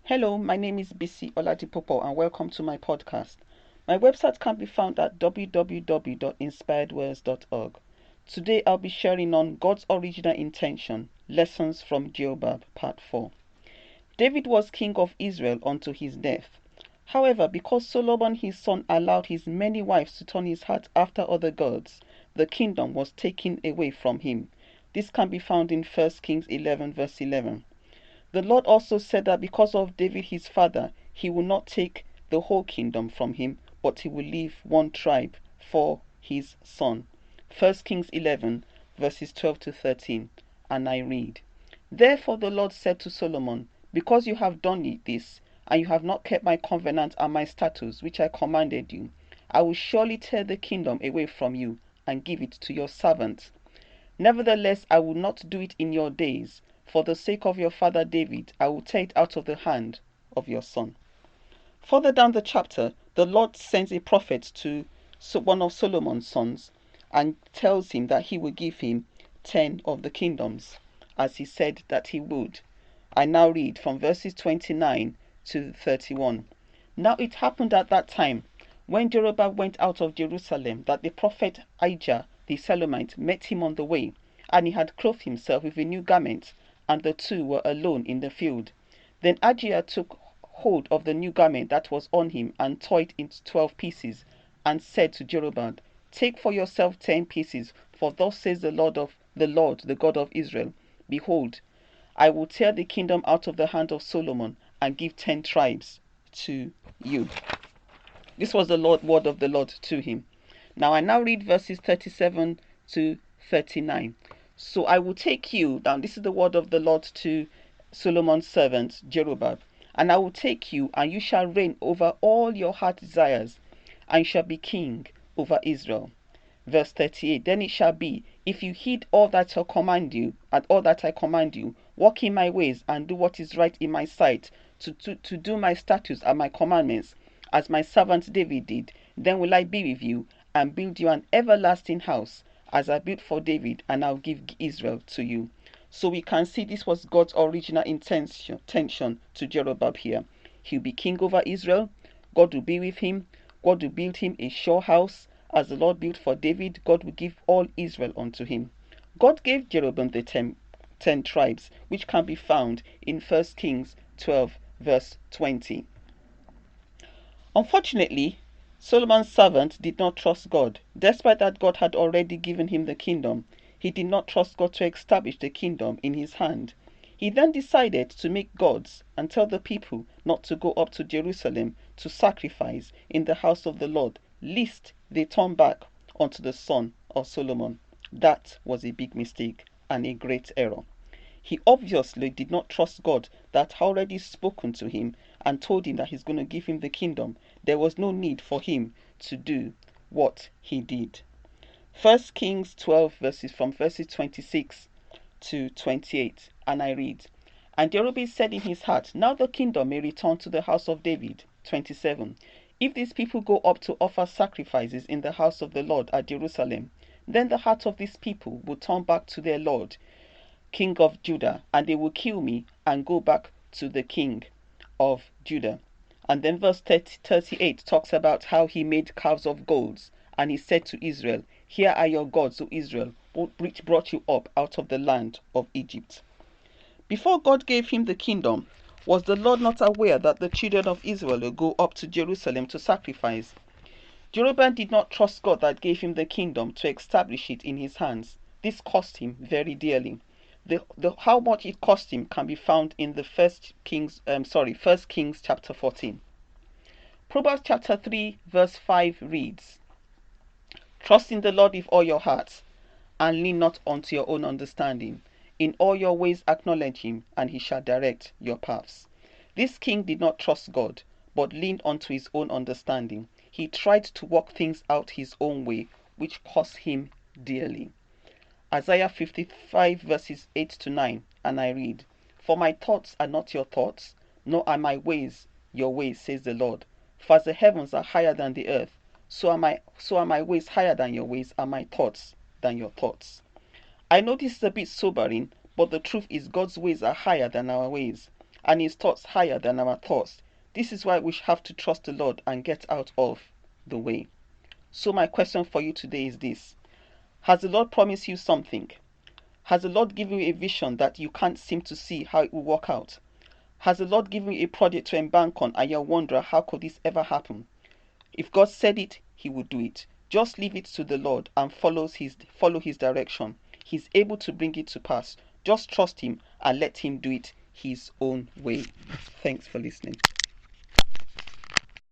Hello, my name is Bisi Oladipopo and welcome to my podcast. My website can be found at www.inspiredwords.org. Today I'll be sharing on God's original intention, lessons from Jeroboam, part 4. David was king of Israel until his death. However, because Solomon his son allowed his many wives to turn his heart after other gods, the kingdom was taken away from him. This can be found in 1 Kings 11 verse 11. The Lord also said that because of David his father, he will not take the whole kingdom from him, but he will leave one tribe for his son. 1 Kings 11 verses 12 to 13. And I read, Therefore the Lord said to Solomon, Because you have done this, and you have not kept my covenant and my statutes which I commanded you, I will surely tear the kingdom away from you and give it to your servants. Nevertheless, I will not do it in your days. For the sake of your father David, I will tear it out of the hand of your son. Further down the chapter, the Lord sends a prophet to one of Solomon's sons and tells him that he will give him 10 of the kingdoms, as he said that he would. I now read from verses 29 to 31. Now it happened at that time, when Jeroboam went out of Jerusalem, that the prophet Ahijah the Salomite met him on the way, and he had clothed himself with a new garment, and the two were alone in the field. Then Ahijah took hold of the new garment that was on him, and tore it into 12 pieces, and said to Jeroboam, Take for yourself 10 pieces, for thus says the Lord, the God of Israel, Behold, I will tear the kingdom out of the hand of Solomon, and give 10 tribes to you. This was the word of the Lord to him. Now I read verses 37 to 39. So I will take you down. This is the word of the Lord to Solomon's servant Jeroboam. And I will take you, and you shall reign over all your heart desires, and you shall be king over Israel. Verse 38. Then it shall be, if you heed all that I command you, and all that I command you, walk in my ways, and do what is right in my sight, to do my statutes and my commandments, as my servant David did, then will I be with you, and build you an everlasting house, as I built for David, and I'll give Israel to you. So we can see this was God's original intention to Jeroboam here. He'll be king over Israel. God will be with him. God will build him a sure house. As the Lord built for David, God will give all Israel unto him. God gave Jeroboam the 10 tribes, which can be found in 1 Kings 12 verse 20. Unfortunately, Solomon's servant did not trust God. Despite that God had already given him the kingdom, he did not trust God to establish the kingdom in his hand. He then decided to make gods and tell the people not to go up to Jerusalem to sacrifice in the house of the Lord, lest they turn back onto the son of Solomon. That was a big mistake and a great error. He obviously did not trust God that had already spoken to him and told him that he's going to give him the kingdom. There was no need for him to do what he did. 1 Kings 12 verses 26 to 28. And I read, And Jeroboam said in his heart, Now the kingdom may return to the house of David. 27. If these people go up to offer sacrifices in the house of the Lord at Jerusalem, then the heart of these people will turn back to their Lord, King of Judah, and they will kill me and go back to the king of Judah. And then verse 38 talks about how he made calves of gold, and he said to Israel, Here are your gods, O Israel, which brought you up out of the land of Egypt. Before God gave him the kingdom, was the Lord not aware that the children of Israel will go up to Jerusalem to sacrifice? Jeroboam did not trust God that gave him the kingdom to establish it in his hands. This cost him very dearly. How much it cost him can be found in the 1 Kings chapter 14. Proverbs chapter 3 verse 5 reads, Trust in the Lord with all your heart, and lean not unto your own understanding. In all your ways acknowledge him, and he shall direct your paths. This king did not trust God, but leaned unto his own understanding. He tried to work things out his own way, which cost him dearly. Isaiah 55 verses 8 to 9, and I read, For my thoughts are not your thoughts, nor are my ways your ways, says the Lord. For as the heavens are higher than the earth, so are my ways higher than your ways, and my thoughts than your thoughts. I know this is a bit sobering, but the truth is God's ways are higher than our ways. and his thoughts higher than our thoughts. This is why we have to trust the Lord and get out of the way. So my question for you today is this: has the Lord promised you something? Has the Lord given you a vision that you can't seem to see how it will work out? Has the Lord given you a project to embark on and you're wondering, how could this ever happen? If God said it, he will do it. Just leave it to the Lord and follow his direction. He's able to bring it to pass. Just trust him and let him do it his own way. Thanks for listening.